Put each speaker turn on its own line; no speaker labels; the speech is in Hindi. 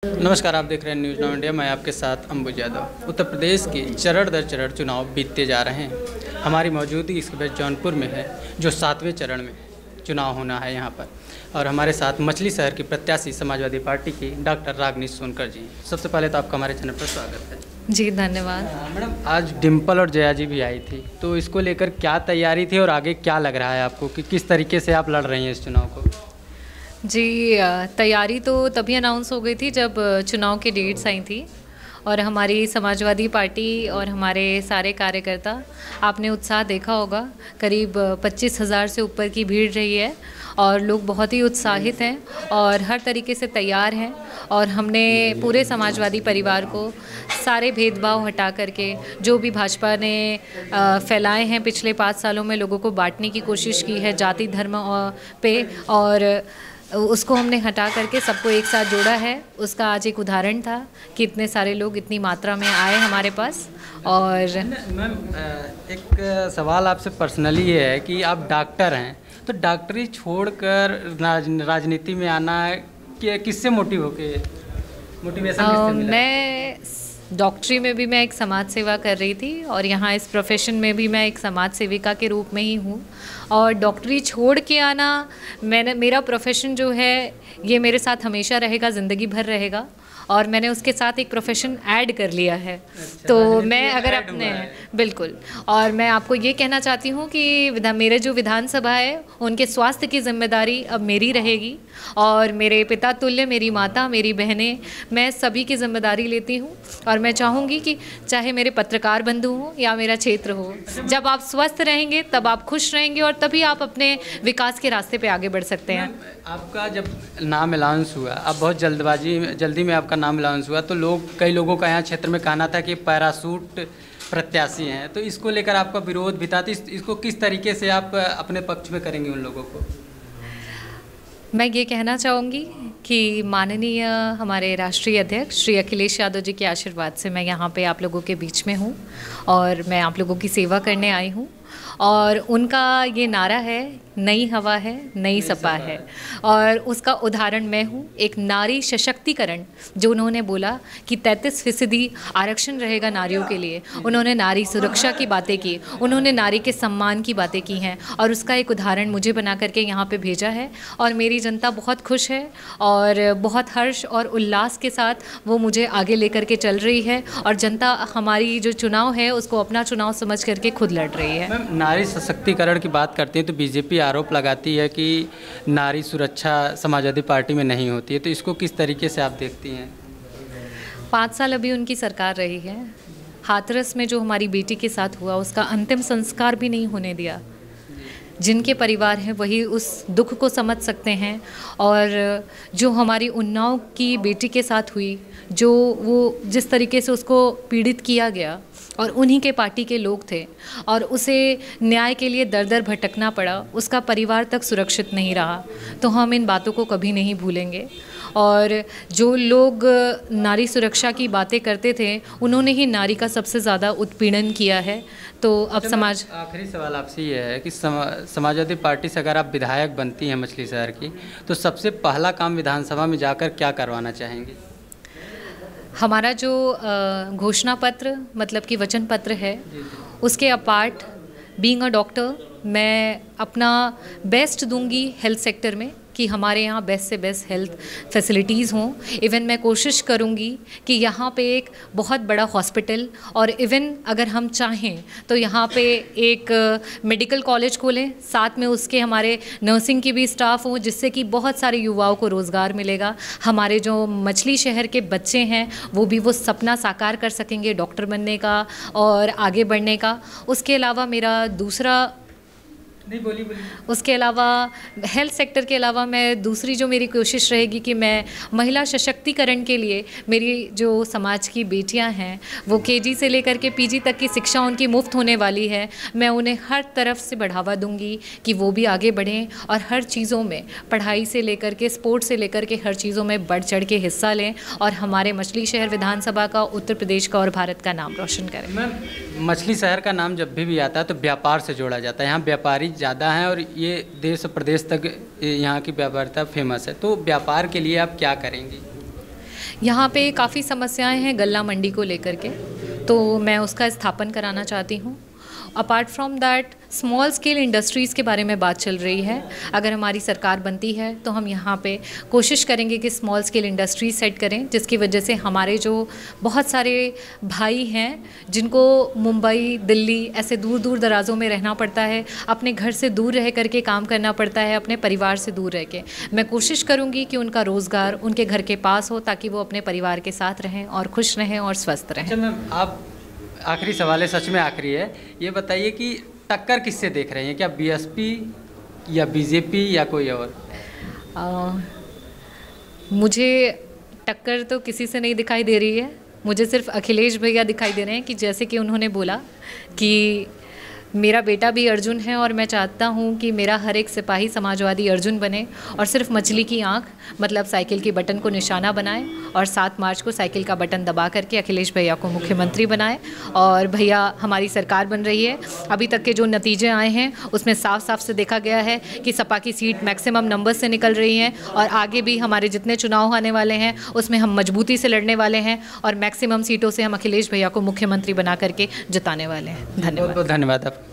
नमस्कार, आप देख रहे हैं न्यूज़ नाउ इंडिया। मैं आपके साथ अंबुज यादव। उत्तर प्रदेश के चरण दर चरण चुनाव बीतते जा रहे हैं। हमारी मौजूदगी इस वक्त जौनपुर में है, जो 7वें चरण में चुनाव होना है यहाँ पर। और हमारे साथ मछली शहर की प्रत्याशी समाजवादी पार्टी की डॉक्टर रागनी सोनकर जी। सबसे पहले तो आपका हमारे चैनल पर स्वागत है
जी। धन्यवाद।
मैडम, आज डिम्पल और जया जी भी आई थी, तो इसको लेकर क्या तैयारी थी और आगे क्या लग रहा है आपको कि किस तरीके से आप लड़ रही हैं इस चुनाव को?
जी, तैयारी तो तभी अनाउंस हो गई थी जब चुनाव की डेट्स आई थी और हमारी समाजवादी पार्टी और हमारे सारे कार्यकर्ता, आपने उत्साह देखा होगा, करीब 25,000 से ऊपर की भीड़ रही है और लोग बहुत ही उत्साहित हैं और हर तरीके से तैयार हैं। और हमने पूरे समाजवादी परिवार को सारे भेदभाव हटा करके जो भी भाजपा ने फैलाए हैं पिछले 5 सालों में, लोगों को बांटने की कोशिश की है जाति धर्म पे, और उसको हमने हटा करके सबको एक साथ जोड़ा है। उसका आज एक उदाहरण था कि इतने सारे लोग इतनी मात्रा में आए हमारे पास। और
मैम, एक सवाल आपसे पर्सनली ये है कि आप डॉक्टर हैं, तो डॉक्टरी छोड़कर राजनीति में आना कि किससे मोटिवेशन किससे मिला?
मैं डॉक्टरी में भी मैं एक समाज सेवा कर रही थी और यहाँ इस प्रोफेशन में भी मैं एक समाज सेविका के रूप में ही हूँ। और डॉक्टरी छोड़ के आना, मेरा प्रोफेशन जो है ये मेरे साथ हमेशा रहेगा, ज़िंदगी भर रहेगा। और मैंने उसके साथ एक प्रोफेशन ऐड कर लिया है।
अच्छा,
तो मैं अगर अपने बिल्कुल, और मैं आपको ये कहना चाहती हूँ कि मेरे जो विधानसभा है उनके स्वास्थ्य की जिम्मेदारी अब मेरी रहेगी। और मेरे पिता तुल्य, मेरी माता, मेरी बहनें, मैं सभी की जिम्मेदारी लेती हूँ। और मैं चाहूँगी कि चाहे मेरे पत्रकार बंधु हों या मेरा क्षेत्र हो, जब आप स्वस्थ रहेंगे तब आप खुश रहेंगे और तभी आप अपने विकास के रास्ते पे आगे बढ़ सकते हैं।
आपका जब नाम अनाउंस हुआ, अब बहुत जल्दी में आपका नाम अनाउंस हुआ, तो कई लोगों का यहाँ क्षेत्र में कहना था कि पैराशूट प्रत्याशी हैं, तो इसको लेकर आपका विरोध भी था। तो इसको किस तरीके से आप अपने पक्ष में करेंगे उन लोगों को?
मैं ये कहना चाहूँगी कि माननीय हमारे राष्ट्रीय अध्यक्ष श्री अखिलेश यादव जी के आशीर्वाद से मैं यहाँ पे आप लोगों के बीच में हूँ और मैं आप लोगों की सेवा करने आई हूँ। और उनका ये नारा है, नई हवा है, नई सपा है, और उसका उदाहरण मैं हूँ। एक नारी सशक्तिकरण जो उन्होंने बोला कि 33% आरक्षण रहेगा नारियों के लिए, उन्होंने नारी सुरक्षा की बातें की, उन्होंने नारी के सम्मान की बातें की हैं और उसका एक उदाहरण मुझे बना करके यहाँ पे भेजा है। और मेरी जनता बहुत खुश है और बहुत हर्ष और उल्लास के साथ वो मुझे आगे लेकर के चल रही है। और जनता हमारी जो चुनाव है उसको अपना चुनाव समझ करके खुद लड़ रही है।
नारी सशक्तिकरण की बात करते हैं तो बीजेपी आरोप लगाती है कि नारी सुरक्षा समाजवादी पार्टी में नहीं होती है, तो इसको किस तरीके से आप देखती हैं?
5 साल अभी उनकी सरकार रही है। हाथरस में जो हमारी बेटी के साथ हुआ उसका अंतिम संस्कार भी नहीं होने दिया। जिनके परिवार हैं वही उस दुख को समझ सकते हैं। और जो हमारी उन्नाव की बेटी के साथ हुई, जो वो जिस तरीके से उसको पीड़ित किया गया और उन्हीं के पार्टी के लोग थे और उसे न्याय के लिए दर दर भटकना पड़ा, उसका परिवार तक सुरक्षित नहीं रहा। तो हम इन बातों को कभी नहीं भूलेंगे। और जो लोग नारी सुरक्षा की बातें करते थे उन्होंने ही नारी का सबसे ज़्यादा उत्पीड़न किया है। तो अब
आखिरी सवाल आपसे ये है कि समाजवादी पार्टी से अगर आप विधायक बनती हैं मछली शहर की, तो सबसे पहला काम विधानसभा में जाकर क्या करवाना चाहेंगी?
हमारा जो घोषणा पत्र मतलब कि वचन पत्र है, उसके अपार्ट बीइंग अ डॉक्टर मैं अपना बेस्ट दूंगी हेल्थ सेक्टर में कि हमारे यहाँ बेस्ट से बेस्ट हेल्थ फैसिलिटीज़ हों। इवन मैं कोशिश करूँगी कि यहाँ पे एक बहुत बड़ा हॉस्पिटल, और इवन अगर हम चाहें तो यहाँ पे एक मेडिकल कॉलेज खोलें, साथ में उसके हमारे नर्सिंग की भी स्टाफ हो, जिससे कि बहुत सारे युवाओं को रोज़गार मिलेगा। हमारे जो मछली शहर के बच्चे हैं वो भी वो सपना साकार कर सकेंगे डॉक्टर बनने का और आगे बढ़ने का। उसके अलावा मेरा दूसरा
बोलिए।
उसके अलावा हेल्थ सेक्टर के अलावा मैं दूसरी जो मेरी कोशिश रहेगी कि मैं महिला सशक्तिकरण के लिए मेरी जो समाज की बेटियां हैं वो केजी से लेकर के पीजी तक की शिक्षा उनकी मुफ्त होने वाली है। मैं उन्हें हर तरफ से बढ़ावा दूंगी कि वो भी आगे बढ़ें और हर चीज़ों में, पढ़ाई से लेकर के स्पोर्ट्स से लेकर के हर चीज़ों में बढ़ चढ़ के हिस्सा लें और हमारे मछली शहर विधानसभा का, उत्तर प्रदेश का और भारत का नाम रोशन करें।
मैम, मछली शहर का नाम जब भी आता है तो व्यापार से जोड़ा जाता है। यहाँ व्यापारी ज़्यादा हैं और ये देश प्रदेश तक यहाँ की व्यापारिता फेमस है, तो व्यापार के लिए आप क्या करेंगी?
यहाँ पे काफ़ी समस्याएं हैं गल्ला मंडी को लेकर के, तो मैं उसका स्थापन कराना चाहती हूँ। Apart from that small scale industries के बारे में बात चल रही है। अगर हमारी सरकार बनती है तो हम यहाँ पे कोशिश करेंगे कि स्मॉल स्केल इंडस्ट्रीज सेट करें, जिसकी वजह से हमारे जो बहुत सारे भाई हैं जिनको मुंबई, दिल्ली ऐसे दूर दूर दराज़ों में रहना पड़ता है, अपने घर से दूर रह करके काम करना पड़ता है, अपने परिवार से दूर रह के, मैं कोशिश करूँगी कि उनका रोज़गार उनके घर के पास हो ताकि वो अपने परिवार के साथ रहें और खुश रहें और स्वस्थ रहें।
अच्छा मैम, आप आखिरी सवाल है, सच में आखिरी है, ये बताइए कि टक्कर किससे देख रहे हैं, क्या बीएसपी या बीजेपी या कोई और?
मुझे टक्कर तो किसी से नहीं दिखाई दे रही है, मुझे सिर्फ अखिलेश भैया दिखाई दे रहे हैं कि जैसे कि उन्होंने बोला कि मेरा बेटा भी अर्जुन है और मैं चाहता हूँ कि मेरा हर एक सिपाही समाजवादी अर्जुन बने और सिर्फ मछली की आँख मतलब साइकिल की बटन को निशाना बनाए और 7 मार्च को साइकिल का बटन दबा करके अखिलेश भैया को मुख्यमंत्री बनाए। और भैया हमारी सरकार बन रही है, अभी तक के जो नतीजे आए हैं उसमें साफ साफ से देखा गया है कि सपा की सीट मैक्सिमम नंबर से निकल रही हैं और आगे भी हमारे जितने चुनाव आने वाले हैं उसमें हम मजबूती से लड़ने वाले हैं और मैक्सिमम सीटों से हम अखिलेश भैया को मुख्यमंत्री बना करके जिताने वाले हैं। धन्यवाद।
बहुत बहुत धन्यवाद आप।